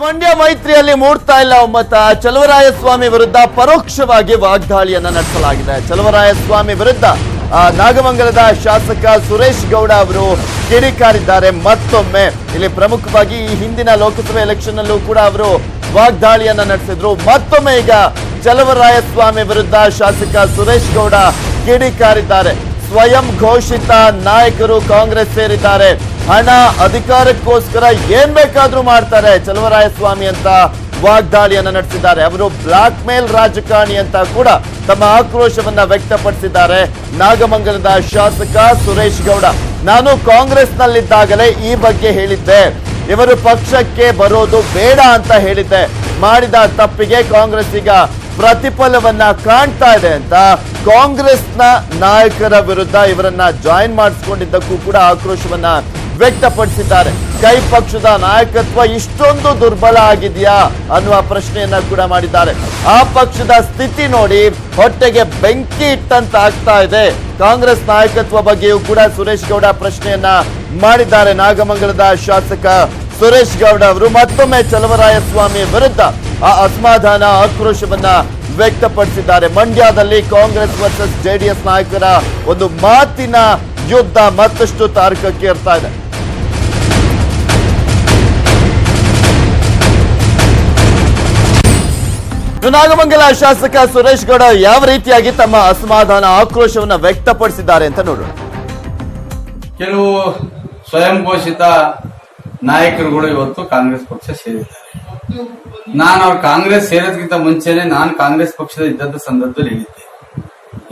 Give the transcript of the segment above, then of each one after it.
ಮಂಡ್ಯ ಮೈತ್ರಿಯಲ್ಲಿ ಮೂಡ್ತಾ ಇಲ್ಲ ಒಮ್ಮತ. ಚಲುವರಾಯಸ್ವಾಮಿ ವಿರುದ್ಧ ಪರೋಕ್ಷವಾಗಿ ವಾಗ್ದಾಳಿಯನ್ನ ನಡೆಸಲಾಗಿದೆ. ಚಲುವರಾಯಸ್ವಾಮಿ ವಿರುದ್ಧ ನಾಗಮಂಗಲದ ಶಾಸಕ ಸುರೇಶ್ ಗೌಡ ಅವರು ಕಿಡಿಕಾರಿದ್ದಾರೆ. ಮತ್ತೊಮ್ಮೆ ಇಲ್ಲಿ ಪ್ರಮುಖವಾಗಿ ಈ ಹಿಂದಿನ ಲೋಕಸಭೆ ಎಲೆಕ್ಷನ್ ಅಲ್ಲೂ ಕೂಡ ಅವರು ವಾಗ್ದಾಳಿಯನ್ನ ನಡೆಸಿದ್ರು. ಮತ್ತೊಮ್ಮೆ ಈಗ ಚಲುವರಾಯಸ್ವಾಮಿ ವಿರುದ್ಧ ಶಾಸಕ ಸುರೇಶ್ ಗೌಡ ಕಿಡಿಕಾರಿದ್ದಾರೆ. ಸ್ವಯಂ ಘೋಷಿತ ನಾಯಕರು ಕಾಂಗ್ರೆಸ್ ಸೇರಿದ್ದಾರೆ. ಹಣ ಅಧಿಕಾರಕ್ಕೋಸ್ಕರ ಏನ್ ಬೇಕಾದ್ರೂ ಮಾಡ್ತಾರೆ ಚಲುವರಾಯಸ್ವಾಮಿ ಅಂತ ವಾಗ್ದಾಳಿಯನ್ನ ನಡೆಸಿದ್ದಾರೆ. ಅವರು ಬ್ಲಾಕ್ ಮೇಲ್ ರಾಜಕಾರಣಿ ಅಂತ ಕೂಡ ತಮ್ಮ ಆಕ್ರೋಶವನ್ನ ವ್ಯಕ್ತಪಡಿಸಿದ್ದಾರೆ. ನಾಗಮಂಗಲದ ಶಾಸಕ ಸುರೇಶ್ ಗೌಡ, ನಾನು ಕಾಂಗ್ರೆಸ್ನಲ್ಲಿದ್ದಾಗಲೇ ಈ ಬಗ್ಗೆ ಹೇಳಿದ್ದೆ, ಇವರು ಪಕ್ಷಕ್ಕೆ ಬರೋದು ಬೇಡ ಅಂತ ಹೇಳಿದ್ದೆ. ಮಾಡಿದ ತಪ್ಪಿಗೆ ಕಾಂಗ್ರೆಸ್ ಈಗ ಪ್ರತಿಫಲವನ್ನ ಕಾಣ್ತಾ ಇದೆ ಅಂತ ಕಾಂಗ್ರೆಸ್ನ ನಾಯಕರ ವಿರುದ್ಧ ಇವರನ್ನ ಜಾಯಿನ್ ಮಾಡಿಸಿಕೊಂಡಿದ್ದಕ್ಕೂ ಕೂಡ ಆಕ್ರೋಶವನ್ನ ವ್ಯಕ್ತಪಡಿಸಿದ್ದಾರೆ. ಕೈ ಪಕ್ಷದ ನಾಯಕತ್ವ ಇಷ್ಟೊಂದು ದುರ್ಬಲ ಆಗಿದೆಯಾ ಅನ್ನುವ ಪ್ರಶ್ನೆಯನ್ನ ಕೂಡ ಮಾಡಿದ್ದಾರೆ. ಆ ಪಕ್ಷದ ಸ್ಥಿತಿ ನೋಡಿ ಹೊಟ್ಟೆಗೆ ಬೆಂಕಿ ಇಟ್ಟಂತ ಆಗ್ತಾ ಇದೆ. ಕಾಂಗ್ರೆಸ್ ನಾಯಕತ್ವ ಬಗ್ಗೆಯೂ ಕೂಡ ಸುರೇಶ್ ಗೌಡ ಪ್ರಶ್ನೆಯನ್ನ ಮಾಡಿದ್ದಾರೆ. ನಾಗಮಂಗಲದ ಶಾಸಕ ಸುರೇಶ್ ಗೌಡ ಅವರು ಮತ್ತೊಮ್ಮೆ ಚಲುವರಾಯಸ್ವಾಮಿ ವಿರುದ್ಧ ಆ ಅಸಮಾಧಾನ ಆಕ್ರೋಶವನ್ನ ವ್ಯಕ್ತಪಡಿಸಿದ್ದಾರೆ. ಮಂಡ್ಯದಲ್ಲಿ ಕಾಂಗ್ರೆಸ್ ವರ್ಸಸ್ ಜೆಡಿಎಸ್ ನಾಯಕರ ಒಂದು ಮಾತಿನ ಯುದ್ಧ ಮತ್ತಷ್ಟು ತಾರಕಕ್ಕೆ ಏರ್ತಾ ಇದೆ. ನಾಗಮಂಗಲ ಶಾಸಕ ಸುರೇಶ್ ಗೌಡ ಯಾವ ರೀತಿಯಾಗಿ ತಮ್ಮ ಅಸಮಾಧಾನ ಆಕ್ರೋಶವನ್ನ ವ್ಯಕ್ತಪಡಿಸಿದ್ದಾರೆ ಅಂತ ನೋಡೋಣ. ಕೆಲವು ಸ್ವಯಂ ಘೋಷಿತ ನಾಯಕರುಗಳು ಇವತ್ತು ಕಾಂಗ್ರೆಸ್ ಪಕ್ಷ ಸೇರಿದ್ದಾರೆ. ನಾನು ಅವ್ರು ಕಾಂಗ್ರೆಸ್ ಸೇರೋದಕ್ಕಿಂತ ಮುಂಚೆನೆ ನಾನು ಕಾಂಗ್ರೆಸ್ ಪಕ್ಷದ ಇದ್ದಂತ ಸಂದರ್ಭದಲ್ಲಿ ಹೇಳಿದ್ದೆ,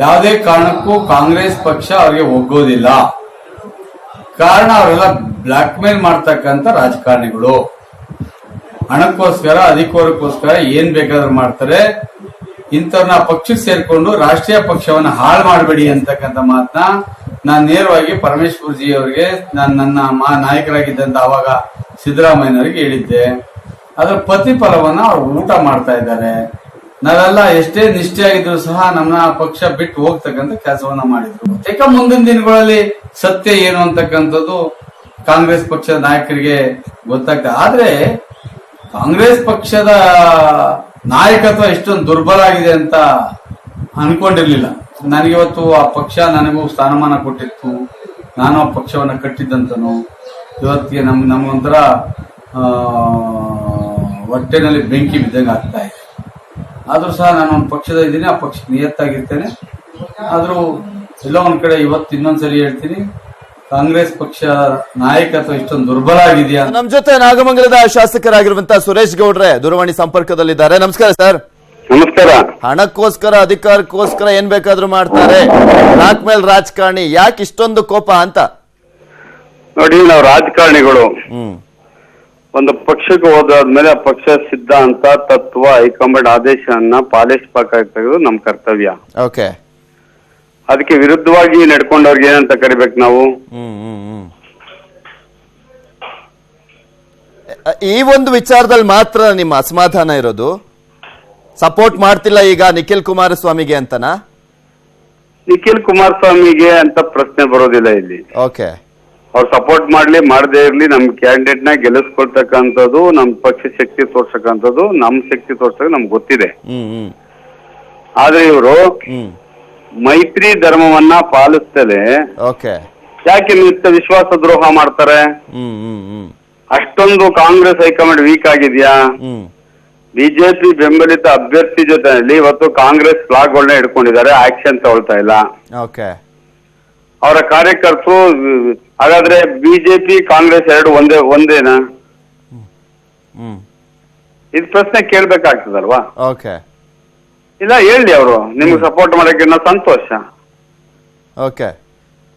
ಯಾವುದೇ ಕಾರಣಕ್ಕೂ ಕಾಂಗ್ರೆಸ್ ಪಕ್ಷ ಅವ್ರಿಗೆ ಒಗ್ಗೋದಿಲ್ಲ. ಕಾರಣ ಅವರೆಲ್ಲ ಬ್ಲಾಕ್ ಮೇಲ್ ಮಾಡ್ತಕ್ಕಂಥ ರಾಜಕಾರಣಿಗಳು. ಹಣಕ್ಕೋಸ್ಕರ ಅಧಿಕಾರಕ್ಕೋಸ್ಕರ ಏನ್ ಬೇಕಾದ್ರೂ ಮಾಡ್ತಾರೆ. ಇಂಥವ್ರನ್ನ ಪಕ್ಷಕ್ಕೆ ಸೇರ್ಕೊಂಡು ರಾಷ್ಟ್ರೀಯ ಪಕ್ಷವನ್ನ ಹಾಳು ಮಾಡಬೇಡಿ ಅಂತಕ್ಕಂಥ ಮಾತನ್ನ ನಾನು ನೇರವಾಗಿ ಪರಮೇಶ್ವರ್ ಜಿ ಅವರಿಗೆ ನನ್ನ ನಾಯಕರಾಗಿದ್ದಂತ ಅವಾಗ ಸಿದ್ದರಾಮಯ್ಯನವರಿಗೆ ಹೇಳಿದ್ದೆ. ಅದರ ಪ್ರತಿಫಲವನ್ನ ಅವ್ರು ಊಟ ಮಾಡ್ತಾ ಇದ್ದಾರೆ. ನಾವೆಲ್ಲ ಎಷ್ಟೇ ನಿಷ್ಠೆಯಾಗಿದ್ರು ಸಹ ನಮ್ಮ ಪಕ್ಷ ಬಿಟ್ಟು ಹೋಗ್ತಕ್ಕಂಥ ಕೆಲಸವನ್ನ ಮಾಡಿದ್ರು. ಯಾಕ ಮುಂದಿನ ದಿನಗಳಲ್ಲಿ ಸತ್ಯ ಏನು ಅಂತಕ್ಕಂಥದ್ದು ಕಾಂಗ್ರೆಸ್ ಪಕ್ಷದ ನಾಯಕರಿಗೆ ಗೊತ್ತಾಗ್ತದೆ. ಆದ್ರೆ ಕಾಂಗ್ರೆಸ್ ಪಕ್ಷದ ನಾಯಕತ್ವ ಇಷ್ಟೊಂದು ದುರ್ಬಲ ಆಗಿದೆ ಅಂತ ಅನ್ಕೊಂಡಿರ್ಲಿಲ್ಲ. ನನಗಿವತ್ತು ಆ ಪಕ್ಷ ನನಗೂ ಸ್ಥಾನಮಾನ ಕೊಟ್ಟಿತ್ತು, ನಾನು ಆ ಪಕ್ಷವನ್ನ ಕಟ್ಟಿದ್ದಂತನು. ಇವತ್ತಿಗೆ ನಮ್ಗೊಂಥರ ಹೊಟ್ಟೆನಲ್ಲಿ ಬೆಂಕಿ ಬಿದ್ದಂಗೆ ಆಗ್ತಾ ಇದೆ. ಆದ್ರೂ ಸಹ ನಾನು ಒಂದು ಪಕ್ಷದ ಇದ್ದೀನಿ, ಆ ಪಕ್ಷಕ್ಕೆ ನಿಯತ್ತಾಗಿರ್ತೇನೆ. ಆದ್ರೂ ಎಲ್ಲ ಒಂದ್ ಕಡೆ ಇವತ್ತು ಇನ್ನೊಂದ್ಸರಿ ಹೇಳ್ತೀನಿ, ಕಾಂಗ್ರೆಸ್ ಪಕ್ಷ ನಾಯಕತ್ವ ಇಷ್ಟೊಂದು ದುರ್ಬಲ ಆಗಿದೆಯಾ. ನಮ್ ಜೊತೆ ನಾಗಮಂಗಲದ ಶಾಸಕರಾಗಿರುವಂತಹ ಸುರೇಶ್ ಗೌಡ್ರೆ ದೂರವಾಣಿ ಸಂಪರ್ಕದಲ್ಲಿದ್ದಾರೆ. ನಮಸ್ಕಾರ ಸರ್. ನಮಸ್ಕಾರ. ಹಣಕ್ಕೋಸ್ಕರ ಅಧಿಕಾರಕ್ಕೋಸ್ಕರ ಏನ್ ಬೇಕಾದ್ರೂ ಮಾಡ್ತಾರೆ, ಬ್ಲಾಕ್ ಮೇಲ್ ರಾಜಕಾರಣಿ, ಯಾಕೆ ಇಷ್ಟೊಂದು ಕೋಪ ಅಂತ? ನೋಡಿ, ನಾವು ರಾಜಕಾರಣಿಗಳು ಒಂದು ಪಕ್ಷಕ್ಕೆ ಹೋದಾದ್ಮೇಲೆ ಆ ಪಕ್ಷ ಸಿದ್ಧಾಂತ, ತತ್ವ, ಹೈಕಮಾಂಡ್ ಆದೇಶವನ್ನ ಪಾಲಿಸಬೇಕಾಗಿರೋದು ನಮ್ ಕರ್ತವ್ಯ. ಓಕೆ. ಅದಕ್ಕೆ ವಿರುದ್ಧವಾಗಿ ನಡ್ಕೊಂಡವ್ರಿಗೆ ಏನಂತ ಕರಿಬೇಕು ನಾವು? ಈ ಒಂದು ವಿಚಾರದಲ್ಲಿ ಮಾತ್ರ ನಿಮ್ಮ ಅಸಮಾಧಾನ ಇರೋದು? ಸಪೋರ್ಟ್ ಮಾಡ್ತಿಲ್ಲ ಈಗ ನಿಖಿಲ್ ಕುಮಾರಸ್ವಾಮಿಗೆ ಅಂತನಾ? ನಿಖಿಲ್ ಕುಮಾರಸ್ವಾಮಿಗೆ ಅಂತ ಪ್ರಶ್ನೆ ಬರೋದಿಲ್ಲ ಇಲ್ಲಿ. ಓಕೆ. ಅವ್ರು ಸಪೋರ್ಟ್ ಮಾಡ್ಲಿ ಮಾಡದೇ ಇರ್ಲಿ, ನಮ್ ಕ್ಯಾಂಡಿಡೇಟ್ ನ ಗೆಲ್ಲಿಸ್ಕೊಳ್ತಕ್ಕಂಥದ್ದು, ನಮ್ ಪಕ್ಷ ಶಕ್ತಿ ತೋರ್ಸಕ್ಕಂಥದ್ದು, ನಮ್ ಶಕ್ತಿ ತೋರ್ಸಕ್ ನಮ್ಗೆ ಗೊತ್ತಿದೆ. ಆದ್ರೆ ಇವರು ಮೈತ್ರಿ ಧರ್ಮವನ್ನ ಪಾಲಿಸ್ತಲೇ ಯಾಕೆ ನಿತ್ಯ ವಿಶ್ವಾಸ ದ್ರೋಹ ಮಾಡ್ತಾರೆ? ಅಷ್ಟೊಂದು ಕಾಂಗ್ರೆಸ್ ಹೈಕಮಾಂಡ್ ವೀಕ್ ಆಗಿದ್ಯಾ? ಬಿಜೆಪಿ ಬೆಂಬಲಿತ ಅಭ್ಯರ್ಥಿ ಜೊತೆಯಲ್ಲಿ ಇವತ್ತು ಕಾಂಗ್ರೆಸ್ ಫ್ಲಾಗ್ಗಳನ್ನ ಹಿಡ್ಕೊಂಡಿದ್ದಾರೆ, ಆಕ್ಷನ್ ತಗೊಳ್ತಾ ಇಲ್ಲ. ಅವರ ಕಾರ್ಯಕರ್ತರು ಹಾಗಾದ್ರೆ ಬಿಜೆಪಿ ಕಾಂಗ್ರೆಸ್ ಎರಡು ಒಂದೇನಾ? ಇದು ಪ್ರಶ್ನೆ ಕೇಳ್ಬೇಕಾಗ್ತದಲ್ವಾ? ಇಲ್ಲ, ಹೇಳಿ ಅವರು ನಿಮ್ಗೆ ಸಪೋರ್ಟ್ ಮಾಡಕ್ಕೆ ನಾವು ಸಂತೋಷ.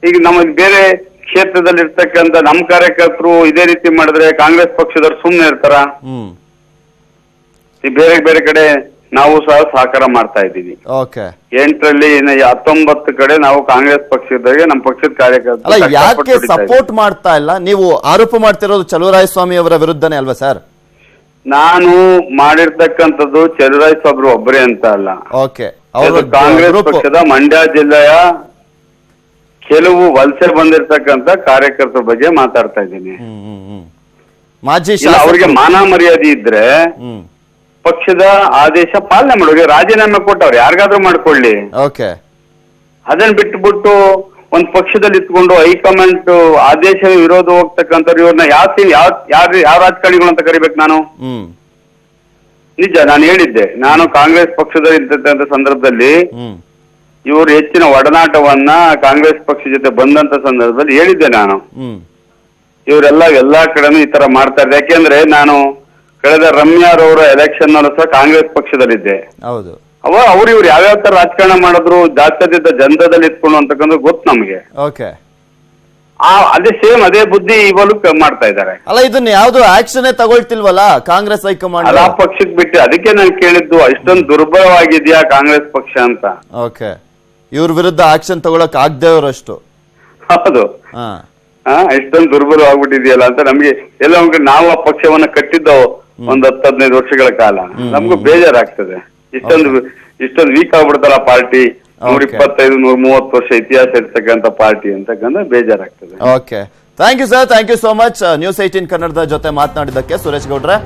ಈಗ ನಮಗ್ ಬೇರೆ ಕ್ಷೇತ್ರದಲ್ಲಿ ಇರ್ತಕ್ಕಂಥ ನಮ್ ಕಾರ್ಯಕರ್ತರು ಇದೇ ರೀತಿ ಮಾಡಿದ್ರೆ ಕಾಂಗ್ರೆಸ್ ಪಕ್ಷದವ್ರು ಸುಮ್ನೆ ಇರ್ತಾರ? ಈ ಬೇರೆ ಬೇರೆ ಕಡೆ ನಾವು ಸಹ ಸಹಕಾರ ಮಾಡ್ತಾ ಇದ್ದೀವಿ. 8ರಲ್ಲಿ 19 ಕಡೆ ನಾವು ಕಾಂಗ್ರೆಸ್ ಪಕ್ಷದವರಿಗೆ ನಮ್ಮ ಪಕ್ಷದ ಕಾರ್ಯಕರ್ತರು ಯಾಕೆ ಸಪೋರ್ಟ್ ಮಾಡ್ತಾ ಇಲ್ಲ? ನೀವು ಆರೋಪ ಮಾಡ್ತಿರೋದು ಚಲುವರಾಯಸ್ವಾಮಿ ಅವರ ವಿರುದ್ಧನೇ ಅಲ್ವಾ ಸರ್? ನಾನು ಮಾಡಿರ್ತಕ್ಕಂಥದ್ದು ಚಲುವರಾಯಸ್ವಾಮಿ ಒಬ್ಬರೇ ಅಂತ ಅಲ್ಲ, ಕಾಂಗ್ರೆಸ್ ಪಕ್ಷದ ಮಂಡ್ಯ ಜಿಲ್ಲೆಯ ಕೆಲವು ವಲಸೆ ಬಂದಿರತಕ್ಕಂತ ಕಾರ್ಯಕರ್ತರ ಬಗ್ಗೆ ಮಾತಾಡ್ತಾ ಇದ್ದೀನಿ. ಮಾಜಿ ಇಲ್ಲ, ಅವ್ರಿಗೆ ಶಾಸಕರು. ಮಾನ ಮರ್ಯಾದೆ ಇದ್ರೆ ಹ್ಮ್ ಪಕ್ಷದ ಆದೇಶ ಪಾಲನೆ ಮಾಡೋರಿಗೆ ರಾಜೀನಾಮೆ ಕೊಟ್ಟವ್ರು ಯಾರಿಗಾದ್ರೂ ಮಾಡ್ಕೊಳ್ಳಿ. ಓಕೆ. ಅದನ್ನ ಬಿಟ್ಬಿಟ್ಟು ಒಂದ್ ಪಕ್ಷದಲ್ಲಿ ಇಟ್ಕೊಂಡು ಹೈಕಮಾಂಡ್ ಆದೇಶ ವಿರೋಧ ಹೋಗ್ತಕ್ಕಂಥವ್ರು ಇವ್ರನ್ನ ಯಾವ ರಾಜಕಾರಣಿಗಳು ಅಂತ ಕರಿಬೇಕು ನಾನು? ಹ್ಮ್ ನಿಜ, ನಾನು ಹೇಳಿದ್ದೆ, ನಾನು ಕಾಂಗ್ರೆಸ್ ಪಕ್ಷದಲ್ಲಿ ಇದ್ದಂತ ಸಂದರ್ಭದಲ್ಲಿ ಹ್ಮ್ ಇವರು ಹೆಚ್ಚಿನ ಒಡನಾಟವನ್ನ ಕಾಂಗ್ರೆಸ್ ಪಕ್ಷ ಜೊತೆ ಬಂದಂತ ಸಂದರ್ಭದಲ್ಲಿ ಹೇಳಿದ್ದೆ ನಾನು. ಹ್ಮ್ ಇವರೆಲ್ಲ ಎಲ್ಲಾ ಕಡೆನೂ ಈ ತರ ಮಾಡ್ತಾ ಇದ್ದಾರೆ. ಯಾಕೆಂದ್ರೆ ನಾನು ಕಳೆದ ರಮ್ಯಾರವರ ಎಲೆಕ್ಷನ್ ನಲ್ಲೂ ಸಹ ಕಾಂಗ್ರೆಸ್ ಪಕ್ಷದಲ್ಲಿದ್ದೆ. ಹೌದು. ಅವ್ರು ಇವ್ರು ಯಾವ್ಯಾವ ತರ ರಾಜಕಾರಣ ಮಾಡಿದ್ರು, ಜಾತ್ಯತೀತ ಜನತಾದಲ್ಲಿ ಇಟ್ಕೊಂಡು ಅಂತಕ್ಕಂಥ ಗೊತ್ತು ನಮ್ಗೆ. ಓಕೆ. ಅದೇ ಸೇಮ್ ಅದೇ ಬುದ್ಧಿ ಇವಾಗಲೂ ಮಾಡ್ತಾ ಇದ್ದಾರೆ. ಅಲ್ಲ, ಇದನ್ನ ಯಾವ್ದು ಆಕ್ಷನ್ ತಗೊಳ್ತಿಲ್ವಲ್ಲ ಕಾಂಗ್ರೆಸ್ ಹೈಕಮಾಂಡ್? ಅಲ್ಲ, ಪಕ್ಷಕ್ಕೆ ಬಿಟ್ಟು ಅದಕ್ಕೆ ನಾನು ಕೇಳಿದ್ದು, ಅಷ್ಟೊಂದು ದುರ್ಬಲವಾಗಿದ್ಯಾ ಕಾಂಗ್ರೆಸ್ ಪಕ್ಷ ಅಂತ. ಓಕೆ. ಇವ್ರ ವಿರುದ್ಧ ಆಕ್ಷನ್ ತಗೊಳಕ್ ಆಗದೆ ಅವರಷ್ಟು. ಹೌದು, ಎಷ್ಟೊಂದು ದುರ್ಬಲವಾಗ್ಬಿಟ್ಟಿದೆಯಲ್ಲ ಅಂತ ನಮ್ಗೆ ಎಲ್ಲ ನಾವು ಆ ಪಕ್ಷವನ್ನ ಕಟ್ಟಿದ್ದೋ ಒಂದ್ 10-15 ವರ್ಷಗಳ ಕಾಲ. ನಮ್ಗೂ ಬೇಜಾರಾಗ್ತದೆ, ಇಷ್ಟೊಂದು ವೀಕ್ ಆಗ್ಬಿಡ್ತಲ್ಲ ಪಾರ್ಟಿ. 125-130 ವರ್ಷ ಇತಿಹಾಸ ಇರ್ತಕ್ಕಂಥ ಪಾರ್ಟಿ ಅಂತಕ್ಕಂಥ ಬೇಜಾರಾಗ್ತದೆ. Okay, thank you sir, thank you so much. News 18 ಕನ್ನಡದ ಜೊತೆ ಮಾತನಾಡಿದ್ದಕ್ಕೆ ಸುರೇಶ್ ಗೌಡ್ರೆ.